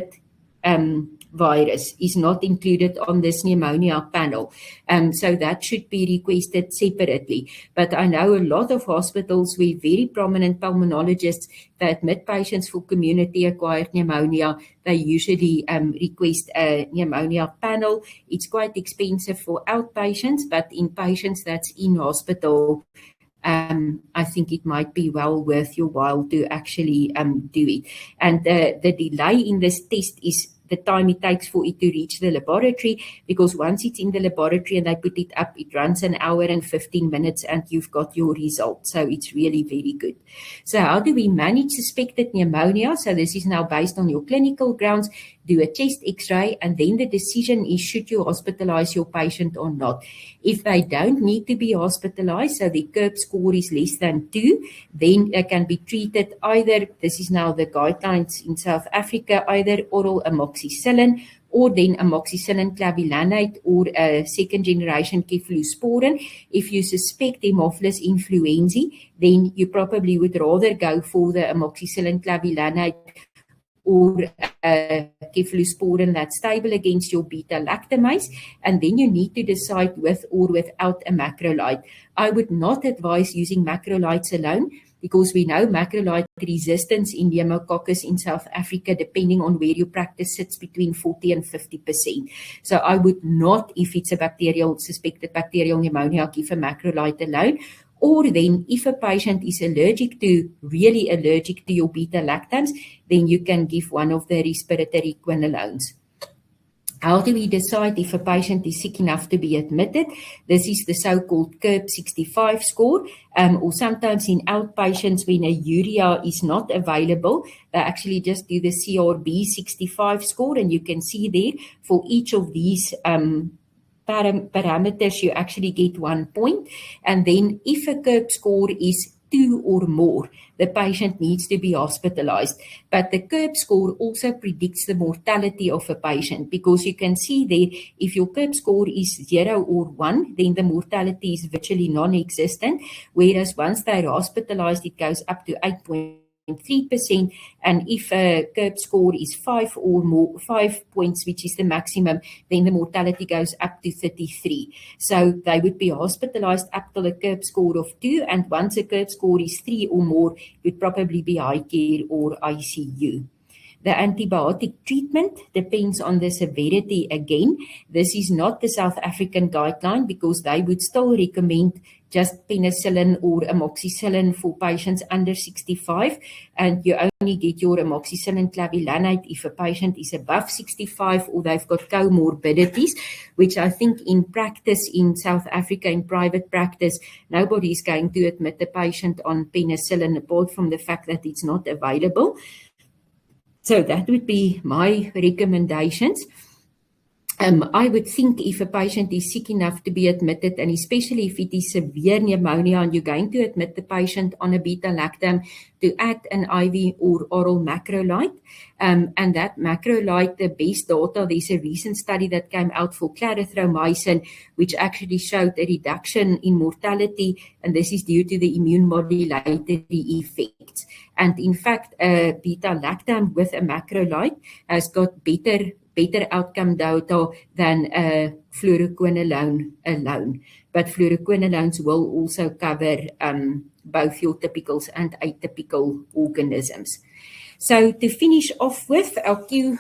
virus, is not included on this pneumonia panel. So that should be requested separately. But I know a lot of hospitals with very prominent pulmonologists that admit patients for community-acquired pneumonia. They usually request a pneumonia panel. It's quite expensive for outpatients, but in patients that's in hospital, I think it might be well worth your while to actually do it. And the delay in this test is the time it takes for it to reach the laboratory, because once it's in the laboratory and they put it up, it runs an hour and 15 minutes and you've got your result. So it's really very good. So how do we manage suspected pneumonia? So this is now based on your clinical grounds. Do a chest x-ray, and then the decision is should you hospitalize your patient or not. If they don't need to be hospitalized, so the KERP score is less than 2, then they can be treated either, this is now the guidelines in South Africa, either oral amoxicillin or then amoxicillin clavulanate or a second generation cephalosporin. If you suspect Haemophilus influenzae, then you probably would rather go for the amoxicillin clavulanate or cephalosporin that's stable against your beta-lactamase, and then you need to decide with or without a macrolide. I would not advise using macrolides alone, because we know macrolide resistance in pneumococcus in South Africa, depending on where you practice, sits between 40 and 50%. So I would not, if it's a suspected bacterial pneumonia, give a macrolide alone. Or then if a patient is really allergic to your beta-lactams, then you can give one of the respiratory quinolones. How do we decide if a patient is sick enough to be admitted? This is the so-called KERP 65 score, or sometimes in outpatients when a urea is not available, they actually just do the CRB 65 score, and you can see there for each of these parameters, you actually get 1 point. And then if a KERP score is 2 or more, the patient needs to be hospitalized. But the KERP score also predicts the mortality of a patient, because you can see there, if your KERP score is 0 or 1, then the mortality is virtually non-existent. Whereas once they're hospitalized, it goes up to 8.5. 3%, and if a CURB score is 5 or more, 5 points, which is the maximum, then the mortality goes up to 33. So they would be hospitalized up till a CURB score of 2, and once a CURB score is 3 or more, it would probably be high care or ICU. The antibiotic treatment depends on the severity again. This is not the South African guideline because they would still recommend just penicillin or amoxicillin for patients under 65, and you only get your amoxicillin clavulanate if a patient is above 65 or they've got comorbidities, which I think in practice in South Africa, in private practice, nobody is going to admit the patient on penicillin apart from the fact that it's not available. So that would be my recommendations. I would think if a patient is sick enough to be admitted, and especially if it is severe pneumonia and you're going to admit the patient on a beta-lactam, to add an IV or oral macrolide. And that macrolide, the best data, there's a recent study that came out for clarithromycin, which actually showed a reduction in mortality, and this is due to the immune modulatory effects. And in fact, beta-lactam with a macrolide has got better outcome data than fluoroquinolone alone. But fluoroquinolones will also cover both your typicals and atypical organisms. So to finish off with our key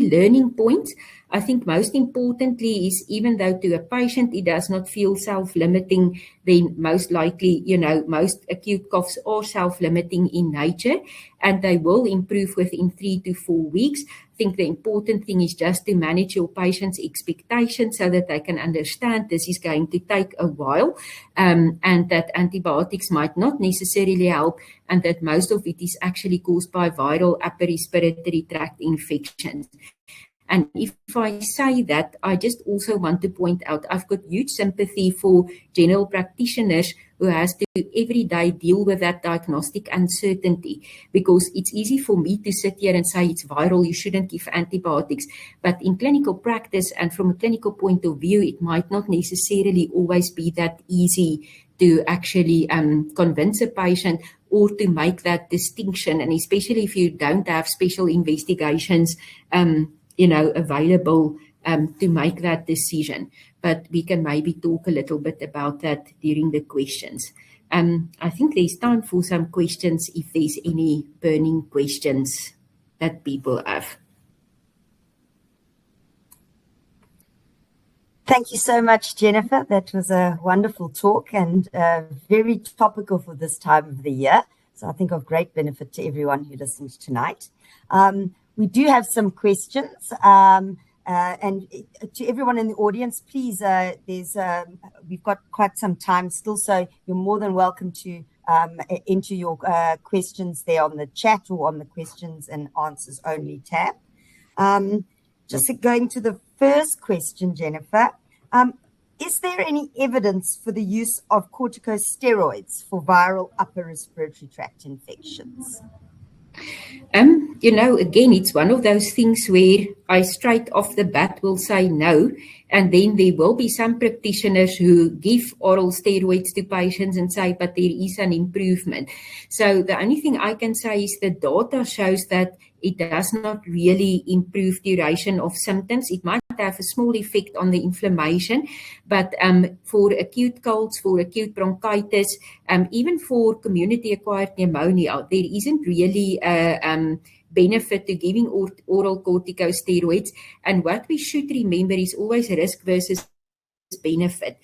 learning points, I think most importantly is even though to a patient it does not feel self-limiting, then most likely, most acute coughs are self-limiting in nature and they will improve within 3 to 4 weeks. I think the important thing is just to manage your patient's expectations so that they can understand this is going to take a while and that antibiotics might not necessarily help and that most of it is actually caused by viral upper respiratory tract infections. And if I say that, I just also want to point out, I've got huge sympathy for general practitioners who has to every day deal with that diagnostic uncertainty, because it's easy for me to sit here and say it's viral, you shouldn't give antibiotics. But in clinical practice and from a clinical point of view, it might not necessarily always be that easy to actually convince a patient or to make that distinction. And especially if you don't have special investigations available to make that decision. But we can maybe talk a little bit about that during the questions. I think there's time for some questions if there's any burning questions that people have. Thank you so much, Jennifer. That was a wonderful talk and very topical for this time of the year. So I think of great benefit to everyone who listens tonight. We do have some questions, and to everyone in the audience, please, we've got quite some time still, so you're more than welcome to enter your questions there on the chat or on the questions and answers only tab. Just going to the first question, Jennifer, is there any evidence for the use of corticosteroids for viral upper respiratory tract infections? Again, it's one of those things where I straight off the bat will say no, and then there will be some practitioners who give oral steroids to patients and say, but there is an improvement. So the only thing I can say is the data shows that it does not really improve duration of symptoms. It might have a small effect on the inflammation, but for acute colds, for acute bronchitis, even for community-acquired pneumonia, there isn't really a benefit to giving oral corticosteroids. And what we should remember is always risk versus benefit.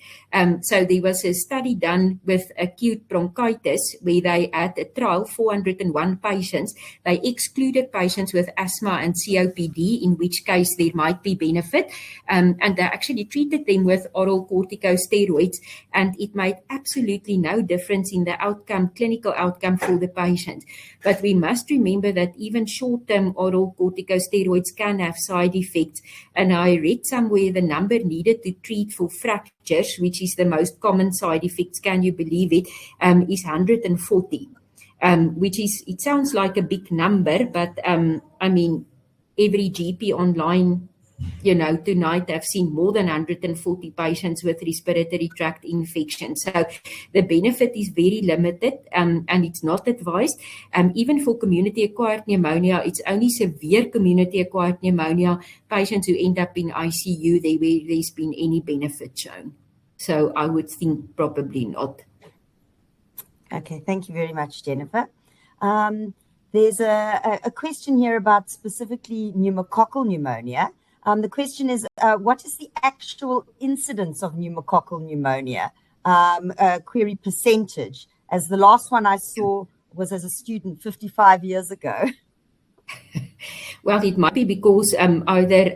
So there was a study done with acute bronchitis where they had a trial, 401 patients. They excluded patients with asthma and COPD, in which case there might be benefit. And they actually treated them with oral corticosteroids, and it made absolutely no difference in the outcome, clinical outcome for the patient. But we must remember that even short-term oral corticosteroids can have side effects. And I read somewhere the number needed to treat for fractures, which is the most common side effects, can you believe it, is 140, which is, it sounds like a big number, but every GP online tonight I've seen more than 140 patients with respiratory tract infection. So the benefit is very limited, and it's not advised. Even for community-acquired pneumonia, it's only severe community-acquired pneumonia patients who end up in ICU where there's been any benefit shown. So I would think probably not. Okay, thank you very much, Jennifer. There's a question here about specifically pneumococcal pneumonia. The question is, what is the actual incidence of pneumococcal pneumonia? Query percentage, as the last one I saw was as a student 55 years ago. Well, it might be because either,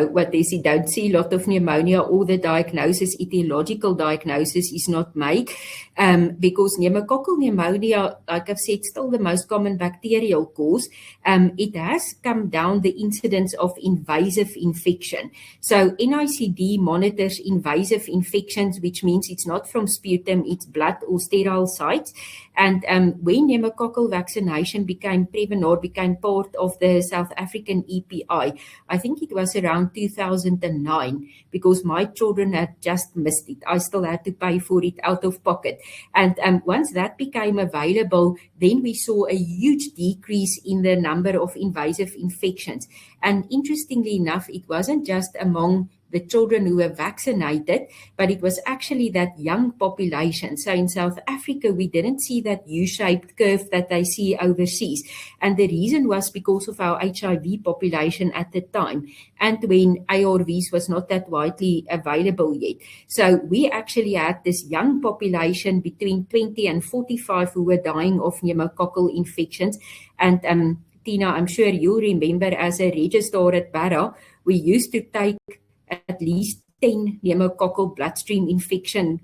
what they say, don't see a lot of pneumonia, or the diagnosis, etiological diagnosis is not made. Because pneumococcal pneumonia, like I've said, still the most common bacterial cause. It has come down the incidence of invasive infection. So NICD monitors invasive infections, which means it's not from sputum, it's blood or sterile sites. And when pneumococcal vaccination became Prevnar, became part of the South African EPI, I think it was around 2009, because my children had just missed it. I still had to pay for it out of pocket. And once that became available, then we saw a huge decrease in the number of invasive infections. And interestingly enough, it wasn't just among the children who were vaccinated, but it was actually that young population. So in South Africa, we didn't see that U-shaped curve that they see overseas. And the reason was because of our HIV population at the time, and when ARVs was not that widely available yet. So we actually had this young population between 20 and 45 who were dying of pneumococcal infections. And Tina, I'm sure you remember, as a registrar at Barra, we used to take at least 10 pneumococcal bloodstream infection,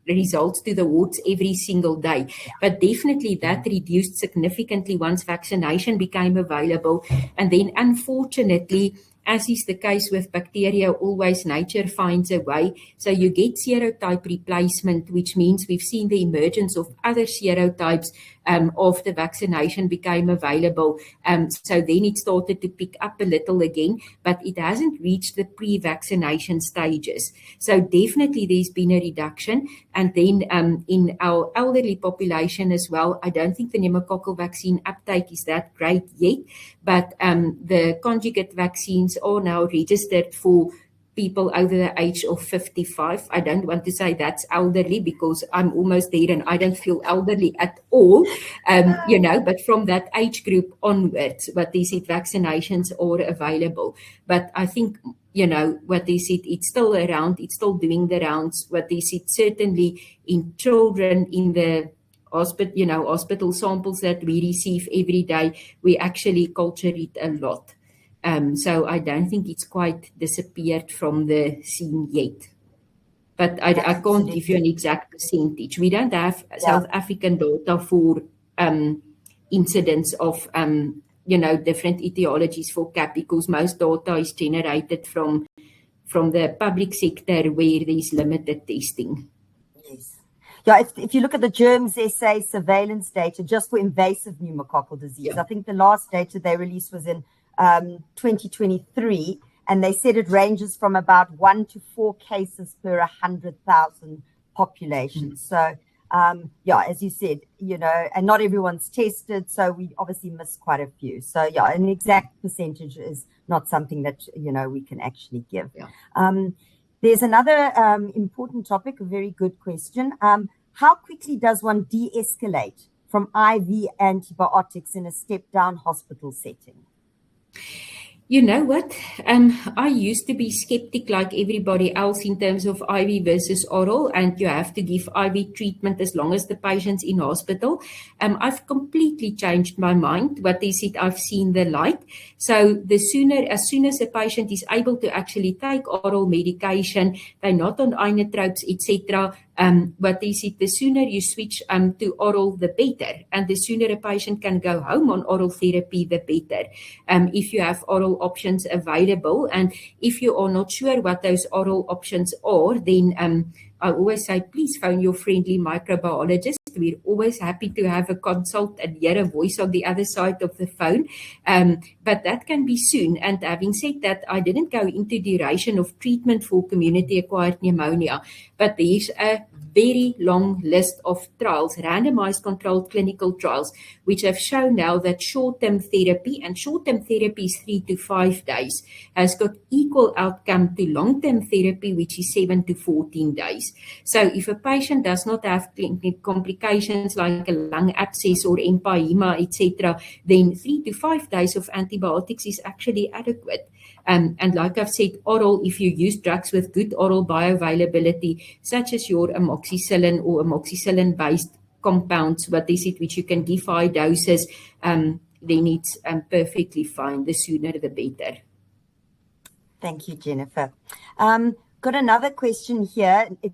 results to the wards every single day. But definitely that reduced significantly once vaccination became available. And then unfortunately, as is the case with bacteria, always nature finds a way. So you get serotype replacement, which means we've seen the emergence of other serotypes after vaccination became available. So then it started to pick up a little again, but it hasn't reached the pre-vaccination stages. So definitely there's been a reduction. And then in our elderly population as well, I don't think the pneumococcal vaccine uptake is that great yet, but the conjugate vaccines are now registered for people over the age of 55. I don't want to say that's elderly, because I'm almost there and I don't feel elderly at all, but from that age group onwards, what they said, vaccinations are available. But I think, what they said, it's still around, it's still doing the rounds. What they said, certainly in children, in the hospital samples that we receive every day, we actually culture it a lot. So I don't think it's quite disappeared from the scene yet. But I can't give you an exact percentage. We don't have South African data for incidents of, different etiologies for CAP, because most data is generated from the public sector where there's limited testing. Yes. Yeah, if you look at the Germs SA surveillance data just for invasive pneumococcal disease, I think the last data they released was in 2023, and they said it ranges from about 1 to 4 cases per 100,000 population. So, as you said, and not everyone's tested, so we obviously miss quite a few. So, an exact percentage is not something that, we can actually give. There's another important topic, a very good question. How quickly does one de-escalate from IV antibiotics in a step-down hospital setting? You know what? I used to be skeptic like everybody else in terms of IV versus oral, and you have to give IV treatment as long as the patient's in hospital. I've completely changed my mind. What is it? I've seen the light. So as soon as a patient is able to actually take oral medication, they're not on inotropes, etc., what is it? The sooner you switch to oral, the better. And the sooner a patient can go home on oral therapy, the better. If you have oral options available, and if you are not sure what those oral options are, then I always say, please phone your friendly microbiologist. We're always happy to have a consult and hear a voice on the other side of the phone. But that can be soon. And having said that, I didn't go into duration of treatment for community-acquired pneumonia, but there's a very long list of trials, randomized controlled clinical trials, which have shown now that short-term therapy, and short-term therapy is 3 to 5 days, has got equal outcome to long-term therapy, which is 7 to 14 days. So if a patient does not have complications like a lung abscess or empyema, etc., then 3 to 5 days of antibiotics is actually adequate. And like I've said, oral, if you use drugs with good oral bioavailability, such as your amoxicillin or amoxicillin-based compounds, which you can give high doses, then it's perfectly fine. The sooner the better. Thank you, Jennifer. Got another question here. It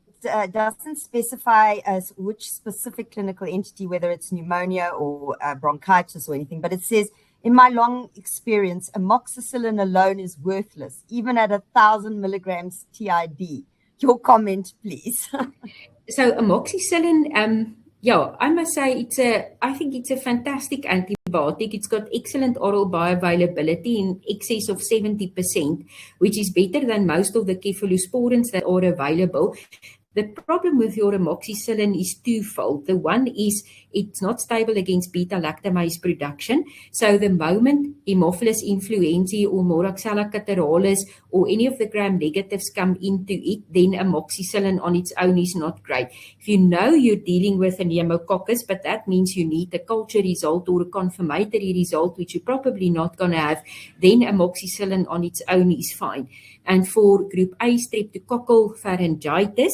doesn't specify as which specific clinical entity, whether it's pneumonia or bronchitis or anything, but it says, in my long experience, amoxicillin alone is worthless, even at 1,000 milligrams TID. Your comment, please. So amoxicillin, I must say I think it's a fantastic antibiotic. It's got excellent oral bioavailability in excess of 70%, which is better than most of the cephalosporins that are available. The problem with your amoxicillin is twofold. The one is it's not stable against beta-lactamase production. So the moment Haemophilus influenzae or Moraxella catarrhalis or any of the gram-negatives come into it, then amoxicillin on its own is not great. If you know you're dealing with a pneumococcus, but that means you need a culture result or a confirmatory result, which you're probably not going to have, then amoxicillin on its own is fine. And for group A streptococcal pharyngitis,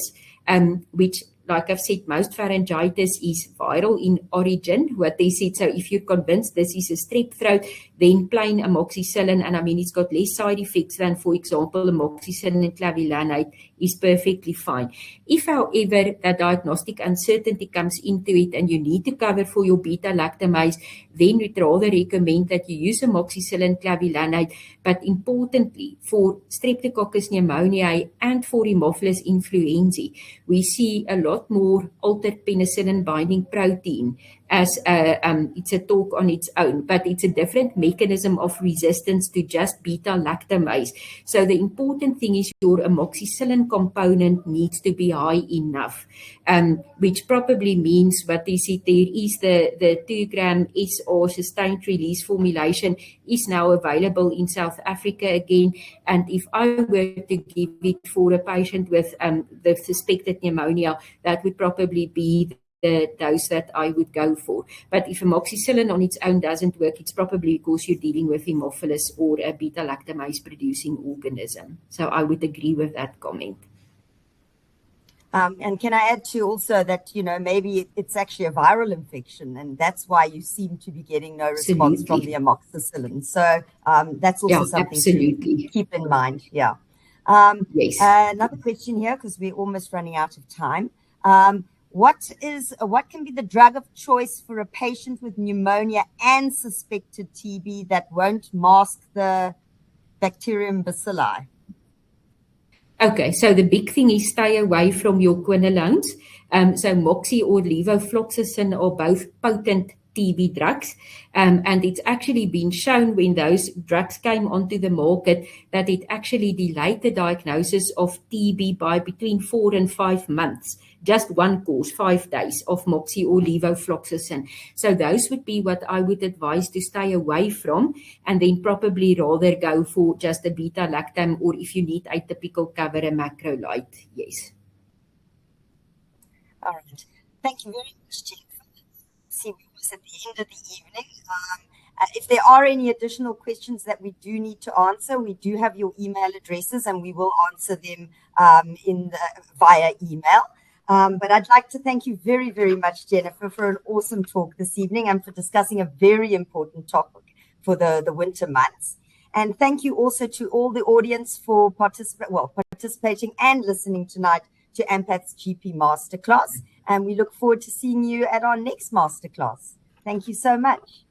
which, like I've said, most pharyngitis is viral in origin, what they said. So if you're convinced this is a strep throat, then plain amoxicillin, and I mean, it's got less side effects than, for example, amoxicillin and clavulanate, is perfectly fine. If, however, the diagnostic uncertainty comes into it and you need to cover for your beta-lactamase, then we'd rather recommend that you use amoxicillin clavulanate. But importantly, for Streptococcus pneumoniae and for Haemophilus influenzae, we see a lot more altered penicillin binding protein as it's a talk on its own, but it's a different mechanism of resistance to just beta-lactamase. So the important thing is your amoxicillin component needs to be high enough, which probably means what is it, there is the 2 gram SR sustained release formulation is now available in South Africa again. And if I were to give it for a patient with the suspected pneumonia, that would probably be the dose that I would go for. But if amoxicillin on its own doesn't work, it's probably because you're dealing with Haemophilus or a beta-lactamase producing organism. So I would agree with that comment. And can I add to also that, maybe it's actually a viral infection, and that's why you seem to be getting no response from the amoxicillin. So that's also something to keep in mind. Yeah. Yes. Another question here, because we're almost running out of time. What can be the drug of choice for a patient with pneumonia and suspected TB that won't mask the bacterium bacilli? Okay, so the big thing is stay away from your quinolones. So moxi or levofloxacin are both potent TB drugs, and it's actually been shown when those drugs came onto the market that it actually delayed the diagnosis of TB by between 4 and 5 months. Just one course, 5 days of moxi or levofloxacin. So those would be what I would advise to stay away from, and then probably rather go for just a beta-lactam, or if you need atypical cover, a macrolide. Yes. All right. Thank you very much, Jennifer. See, we was at the end of the evening. If there are any additional questions that we do need to answer, we do have your email addresses, and we will answer them via email. But I'd like to thank you very, very much, Jennifer, for an awesome talk this evening and for discussing a very important topic for the winter months. And thank you also to all the audience for participating and listening tonight to Ampath's GP Masterclass. And we look forward to seeing you at our next Masterclass. Thank you so much.